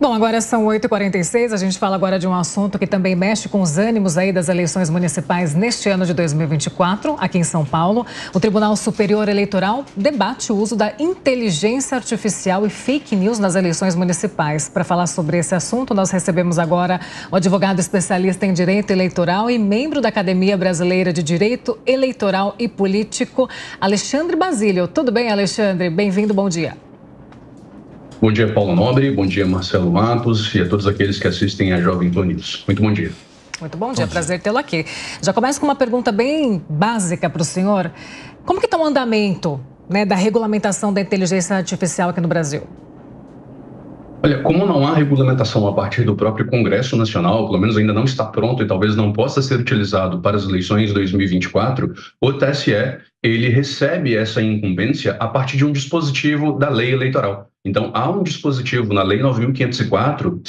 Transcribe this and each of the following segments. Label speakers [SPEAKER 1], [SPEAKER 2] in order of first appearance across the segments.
[SPEAKER 1] Bom, agora são 8h46, a gente fala agora de um assunto que também mexe com os ânimos aí das eleições municipais neste ano de 2024, aqui em São Paulo. O Tribunal Superior Eleitoral debate o uso da inteligência artificial e fake news nas eleições municipais. Para falar sobre esse assunto, nós recebemos agora o advogado especialista em direito eleitoral e membro da Academia Brasileira de Direito Eleitoral e Político, Alexandre Basílio. Tudo bem, Alexandre? Bem-vindo, bom dia.
[SPEAKER 2] Bom dia, Paulo Nobre, bom dia, Marcelo Matos e a todos aqueles que assistem a Jovem Pan News. Muito bom dia.
[SPEAKER 1] Muito bom dia, prazer tê-lo aqui. Já começo com uma pergunta bem básica para o senhor. Como que está o andamento, da regulamentação da inteligência artificial aqui no Brasil?
[SPEAKER 2] Olha, como não há regulamentação a partir do próprio Congresso Nacional, pelo menos ainda não está pronto e talvez não possa ser utilizado para as eleições de 2024, o TSE, ele recebe essa incumbência a partir de um dispositivo da lei eleitoral. Então, há um dispositivo na Lei 9.504,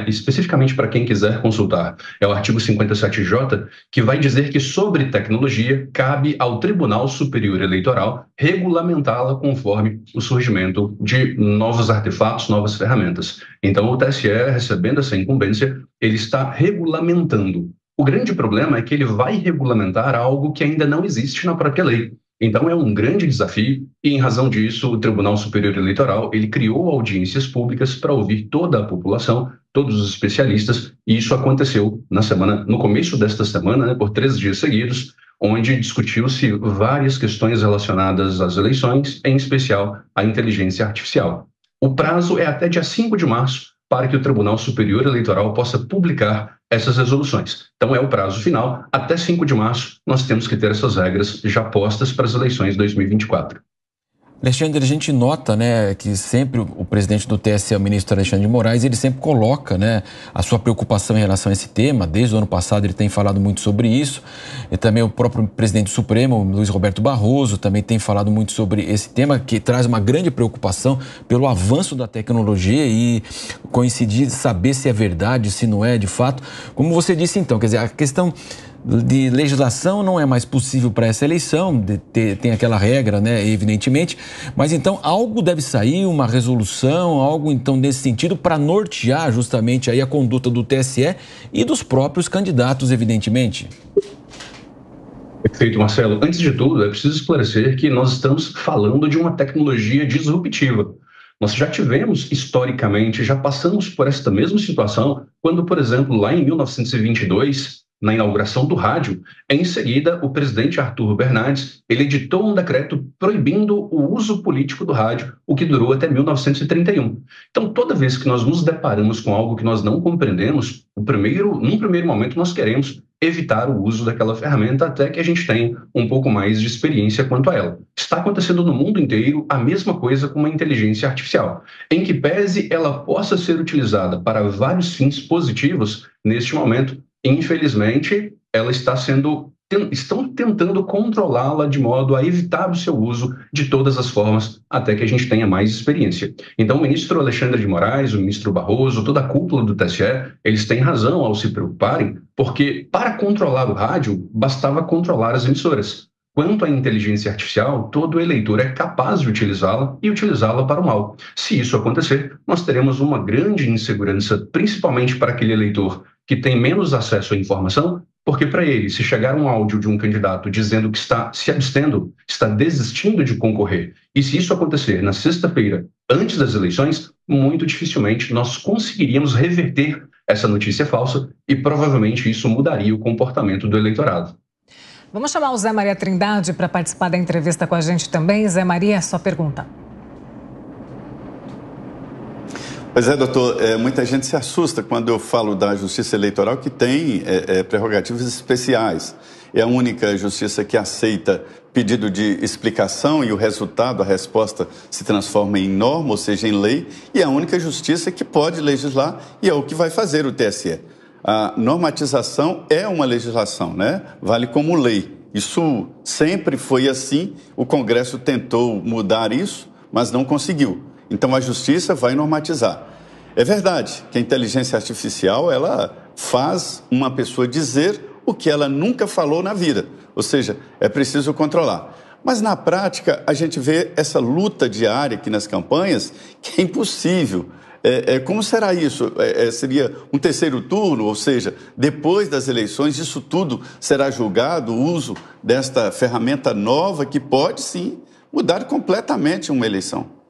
[SPEAKER 2] especificamente para quem quiser consultar, é o artigo 57J, que vai dizer que sobre tecnologia cabe ao Tribunal Superior Eleitoral regulamentá-la conforme o surgimento de novos artefatos, novas ferramentas. Então, o TSE, recebendo essa incumbência, ele está regulamentando. O grande problema é que ele vai regulamentar algo que ainda não existe na própria lei. Então, é um grande desafio e, em razão disso, o Tribunal Superior Eleitoral ele criou audiências públicas para ouvir toda a população, todos os especialistas, e isso aconteceu no começo desta semana, por 3 dias seguidos, onde discutiu-se várias questões relacionadas às eleições, em especial a inteligência artificial. O prazo é até dia 5 de março para que o Tribunal Superior Eleitoral possa publicar essas resoluções. Então, é o prazo final. Até 5 de março, nós temos que ter essas regras já postas para as eleições de 2024.
[SPEAKER 3] Alexandre, a gente nota, que sempre o presidente do TSE, o ministro Alexandre de Moraes, ele sempre coloca, a sua preocupação em relação a esse tema. Desde o ano passado ele tem falado muito sobre isso. E também o próprio presidente do Supremo, Luiz Roberto Barroso, também tem falado muito sobre esse tema, que traz uma grande preocupação pelo avanço da tecnologia e coincidir, saber se é verdade, se não é, de fato. Como você disse, então, quer dizer, a questão de legislação não é mais possível para essa eleição, tem aquela regra, evidentemente, mas então algo deve sair, uma resolução, algo então nesse sentido para nortear justamente aí a conduta do TSE e dos próprios candidatos, evidentemente.
[SPEAKER 2] Perfeito, Marcelo. Antes de tudo, é preciso esclarecer que nós estamos falando de uma tecnologia disruptiva. Nós já tivemos, historicamente, já passamos por esta mesma situação quando, por exemplo, lá em 1922, na inauguração do rádio, em seguida, o presidente Arthur Bernardes, ele editou um decreto proibindo o uso político do rádio, o que durou até 1931. Então, toda vez que nós nos deparamos com algo que nós não compreendemos, num primeiro momento, nós queremos evitar o uso daquela ferramenta até que a gente tenha um pouco mais de experiência quanto a ela. Está acontecendo no mundo inteiro a mesma coisa com a inteligência artificial. Em que pese ela possa ser utilizada para vários fins positivos, neste momento, infelizmente, estão tentando controlá-la de modo a evitar o seu uso de todas as formas até que a gente tenha mais experiência. Então, o ministro Alexandre de Moraes, o ministro Barroso, toda a cúpula do TSE, eles têm razão ao se preocuparem, porque para controlar o rádio, bastava controlar as emissoras. Quanto à inteligência artificial, todo eleitor é capaz de utilizá-la e utilizá-la para o mal. Se isso acontecer, nós teremos uma grande insegurança, principalmente para aquele eleitor que tem menos acesso à informação, porque para ele, se chegar um áudio de um candidato dizendo que está se abstendo, está desistindo de concorrer, e se isso acontecer na sexta-feira, antes das eleições, muito dificilmente nós conseguiríamos reverter essa notícia falsa e provavelmente isso mudaria o comportamento do eleitorado.
[SPEAKER 1] Vamos chamar o Zé Maria Trindade para participar da entrevista com a gente também. Zé Maria, sua pergunta.
[SPEAKER 4] Pois é, doutor, muita gente se assusta quando eu falo da justiça eleitoral, que tem prerrogativas especiais. É a única justiça que aceita pedido de explicação e o resultado, a resposta, se transforma em norma, ou seja, em lei, e é a única justiça que pode legislar, e é o que vai fazer o TSE. A normatização é uma legislação, Vale como lei. Isso sempre foi assim, o Congresso tentou mudar isso, mas não conseguiu. Então, a justiça vai normatizar. É verdade que a inteligência artificial, ela faz uma pessoa dizer o que ela nunca falou na vida. Ou seja, é preciso controlar. Mas, na prática, a gente vê essa luta diária aqui nas campanhas, que é impossível Como será isso? Seria um terceiro turno, ou seja, depois das eleições, isso tudo será julgado, o uso desta ferramenta nova que pode, sim, mudar completamente uma eleição?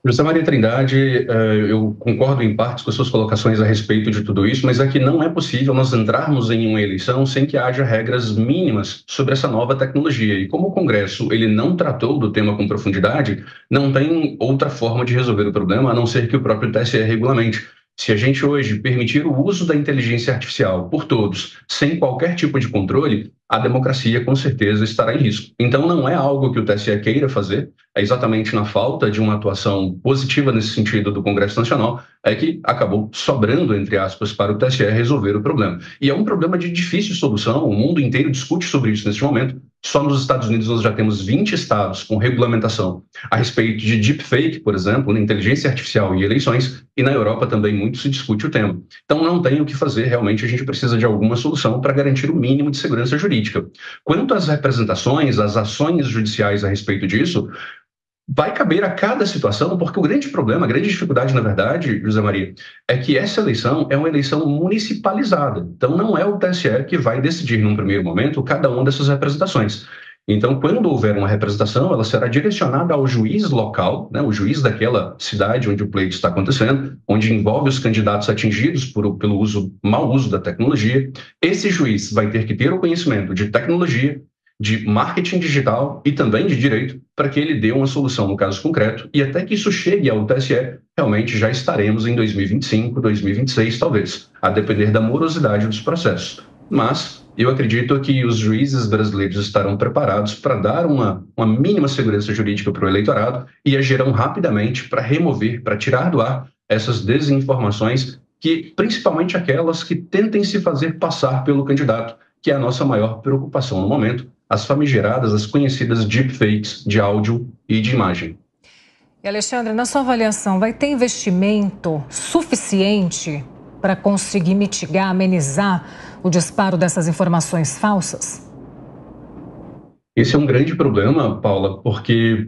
[SPEAKER 2] José Maria Trindade, eu concordo em partes com as suas colocações a respeito de tudo isso, mas é que não é possível nós entrarmos em uma eleição sem que haja regras mínimas sobre essa nova tecnologia. E como o Congresso ele não tratou do tema com profundidade, não tem outra forma de resolver o problema a não ser que o próprio TSE regulamente. Se a gente hoje permitir o uso da inteligência artificial por todos, sem qualquer tipo de controle, a democracia com certeza estará em risco. Então não é algo que o TSE queira fazer, é exatamente na falta de uma atuação positiva nesse sentido do Congresso Nacional, é que acabou sobrando, entre aspas, para o TSE resolver o problema. E é um problema de difícil solução, o mundo inteiro discute sobre isso neste momento. Só nos Estados Unidos nós já temos 20 estados com regulamentação a respeito de deepfake, por exemplo, na inteligência artificial e eleições, e na Europa também muito se discute o tema. Então não tem o que fazer, realmente a gente precisa de alguma solução para garantir o mínimo de segurança jurídica. Quanto às representações, às ações judiciais a respeito disso, vai caber a cada situação, porque o grande problema, a grande dificuldade, na verdade, José Maria, é que essa eleição é uma eleição municipalizada. Então, não é o TSE que vai decidir, num primeiro momento, cada uma dessas representações. Então, quando houver uma representação, ela será direcionada ao juiz local, né, o juiz daquela cidade onde o pleito está acontecendo, onde envolve os candidatos atingidos pelo mau uso da tecnologia. Esse juiz vai ter que ter o conhecimento de tecnologia, de marketing digital e também de direito, para que ele dê uma solução no caso concreto, e até que isso chegue ao TSE, realmente já estaremos em 2025, 2026, talvez, a depender da morosidade dos processos. Mas eu acredito que os juízes brasileiros estarão preparados para dar uma mínima segurança jurídica para o eleitorado e agirão rapidamente para remover, para tirar do ar essas desinformações, que principalmente aquelas que tentem se fazer passar pelo candidato, que é a nossa maior preocupação no momento, as famigeradas, as conhecidas deepfakes de áudio e de imagem.
[SPEAKER 1] E Alexandre, na sua avaliação, vai ter investimento suficiente para conseguir mitigar, amenizar o disparo dessas informações falsas?
[SPEAKER 2] Esse é um grande problema, Paula, porque,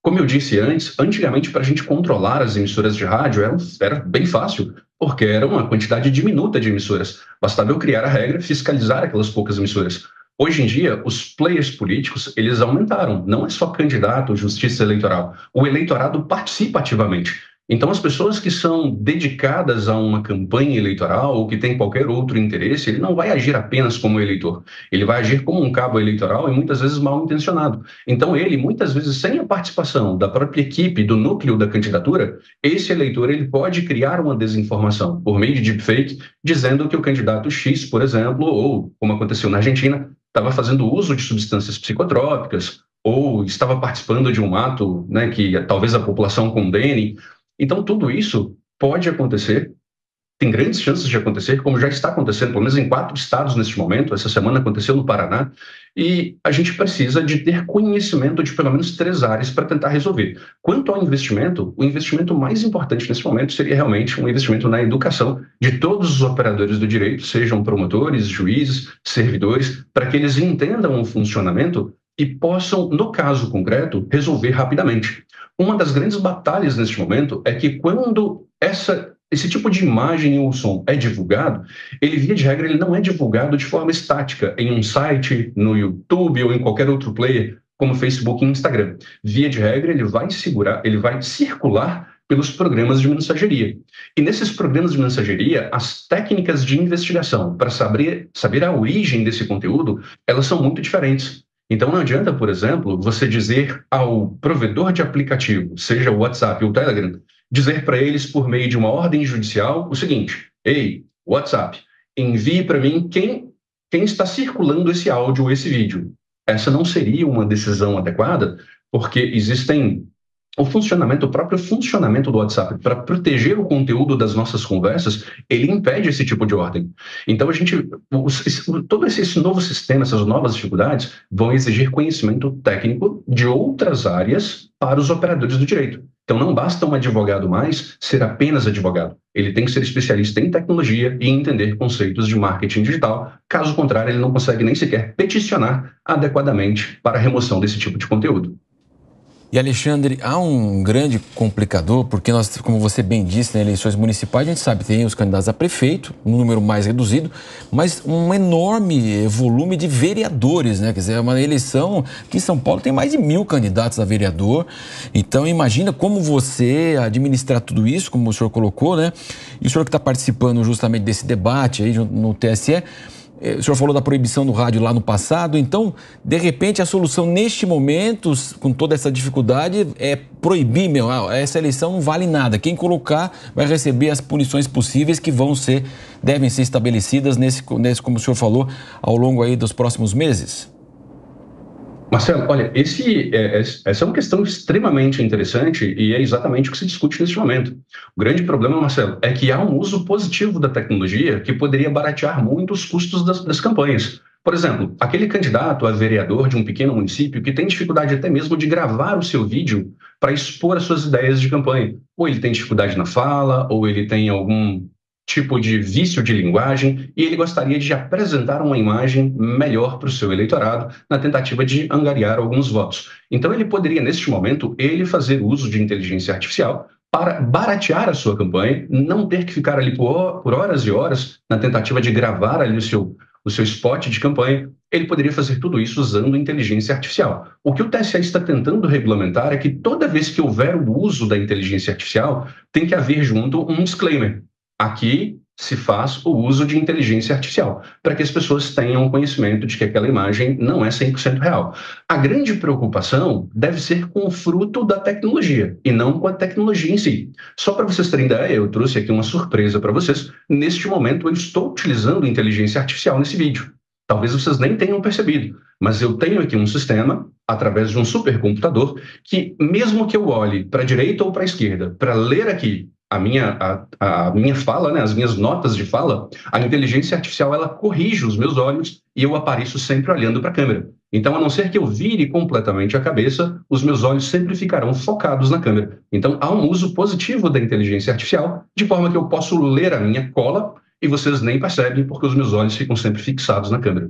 [SPEAKER 2] como eu disse antes, antigamente para a gente controlar as emissoras de rádio era bem fácil, porque era uma quantidade diminuta de emissoras. Bastava eu criar a regra, fiscalizar aquelas poucas emissoras. Hoje em dia, os players políticos, eles aumentaram. Não é só candidato, justiça eleitoral. O eleitorado participa ativamente. Então, as pessoas que são dedicadas a uma campanha eleitoral ou que têm qualquer outro interesse, ele não vai agir apenas como eleitor. Ele vai agir como um cabo eleitoral e muitas vezes mal intencionado. Então, ele, muitas vezes, sem a participação da própria equipe, do núcleo da candidatura, esse eleitor ele pode criar uma desinformação por meio de deepfake, dizendo que o candidato X, por exemplo, ou como aconteceu na Argentina, estava fazendo uso de substâncias psicotrópicas ou estava participando de um ato, né, que talvez a população condene. Então, tudo isso pode acontecer, tem grandes chances de acontecer, como já está acontecendo, pelo menos em 4 estados neste momento. Essa semana aconteceu no Paraná, e a gente precisa de ter conhecimento de pelo menos 3 áreas para tentar resolver. Quanto ao investimento, o investimento mais importante nesse momento seria realmente um investimento na educação de todos os operadores do direito, sejam promotores, juízes, servidores, para que eles entendam o funcionamento e possam, no caso concreto, resolver rapidamente. Uma das grandes batalhas neste momento é que quando esse tipo de imagem ou som é divulgado, ele, via de regra, ele não é divulgado de forma estática em um site, no YouTube ou em qualquer outro player, como Facebook e Instagram. Via de regra, ele vai circular pelos programas de mensageria. E nesses programas de mensageria, as técnicas de investigação para saber a origem desse conteúdo, elas são muito diferentes. Então, não adianta, por exemplo, você dizer ao provedor de aplicativo, seja o WhatsApp ou o Telegram, dizer para eles, por meio de uma ordem judicial, o seguinte: ei, WhatsApp, envie para mim quem está circulando esse áudio ou esse vídeo. Essa não seria uma decisão adequada, porque existem o próprio funcionamento do WhatsApp, para proteger o conteúdo das nossas conversas, ele impede esse tipo de ordem. Então, todo esse novo sistema, essas novas dificuldades, vão exigir conhecimento técnico de outras áreas para os operadores do direito. Então, não basta um advogado mais ser apenas advogado. Ele tem que ser especialista em tecnologia e entender conceitos de marketing digital. Caso contrário, ele não consegue nem sequer peticionar adequadamente para a remoção desse tipo de conteúdo.
[SPEAKER 3] E, Alexandre, há um grande complicador, porque nós, como você bem disse, nas eleições municipais, a gente sabe, tem os candidatos a prefeito, um número mais reduzido, mas um enorme volume de vereadores, né? Quer dizer, é uma eleição que em São Paulo tem mais de 1.000 candidatos a vereador. Então, imagina como você administrar tudo isso, como o senhor colocou, né? E o senhor que está participando justamente desse debate aí no TSE, o senhor falou da proibição do rádio lá no passado, então, de repente, a solução neste momento, com toda essa dificuldade, é proibir, essa eleição não vale nada. Quem colocar vai receber as punições possíveis que devem ser estabelecidas nesse, como o senhor falou, ao longo aí dos próximos meses.
[SPEAKER 2] Marcelo, olha, essa é uma questão extremamente interessante e é exatamente o que se discute neste momento. O grande problema, Marcelo, é que há um uso positivo da tecnologia que poderia baratear muito os custos das campanhas. Por exemplo, aquele candidato a vereador de um pequeno município que tem dificuldade até mesmo de gravar o seu vídeo para expor as suas ideias de campanha. Ou ele tem dificuldade na fala, ou ele tem algum tipo de vício de linguagem e ele gostaria de apresentar uma imagem melhor para o seu eleitorado na tentativa de angariar alguns votos. Então ele poderia, neste momento, fazer uso de inteligência artificial para baratear a sua campanha, não ter que ficar ali por horas e horas na tentativa de gravar ali o seu spot de campanha. Ele poderia fazer tudo isso usando inteligência artificial. O que o TSE está tentando regulamentar é que toda vez que houver o uso da inteligência artificial, tem que haver junto um disclaimer. Aqui se faz o uso de inteligência artificial, para que as pessoas tenham conhecimento de que aquela imagem não é 100% real. A grande preocupação deve ser com o fruto da tecnologia, e não com a tecnologia em si. Só para vocês terem ideia, eu trouxe aqui uma surpresa para vocês. Neste momento, eu estou utilizando inteligência artificial nesse vídeo. Talvez vocês nem tenham percebido, mas eu tenho aqui um sistema, através de um supercomputador, que mesmo que eu olhe para a direita ou para a esquerda, para ler aqui a minha fala, né, as minhas notas de fala, a inteligência artificial ela corrige os meus olhos e eu apareço sempre olhando para a câmera. Então, a não ser que eu vire completamente a cabeça, os meus olhos sempre ficarão focados na câmera. Então, há um uso positivo da inteligência artificial, de forma que eu posso ler a minha cola e vocês nem percebem, porque os meus olhos ficam sempre fixados na câmera.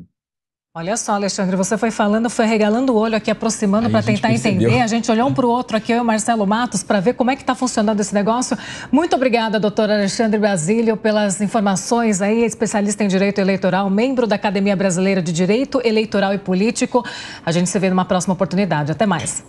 [SPEAKER 1] Olha só, Alexandre, você foi falando, foi regalando o olho aqui, aproximando para tentar entender. A gente olhou um para o outro aqui, eu e o Marcelo Matos, para ver como é que está funcionando esse negócio. Muito obrigada, doutor Alexandre Basílio, pelas informações aí, especialista em direito eleitoral, membro da Academia Brasileira de Direito Eleitoral e Político. A gente se vê numa próxima oportunidade. Até mais.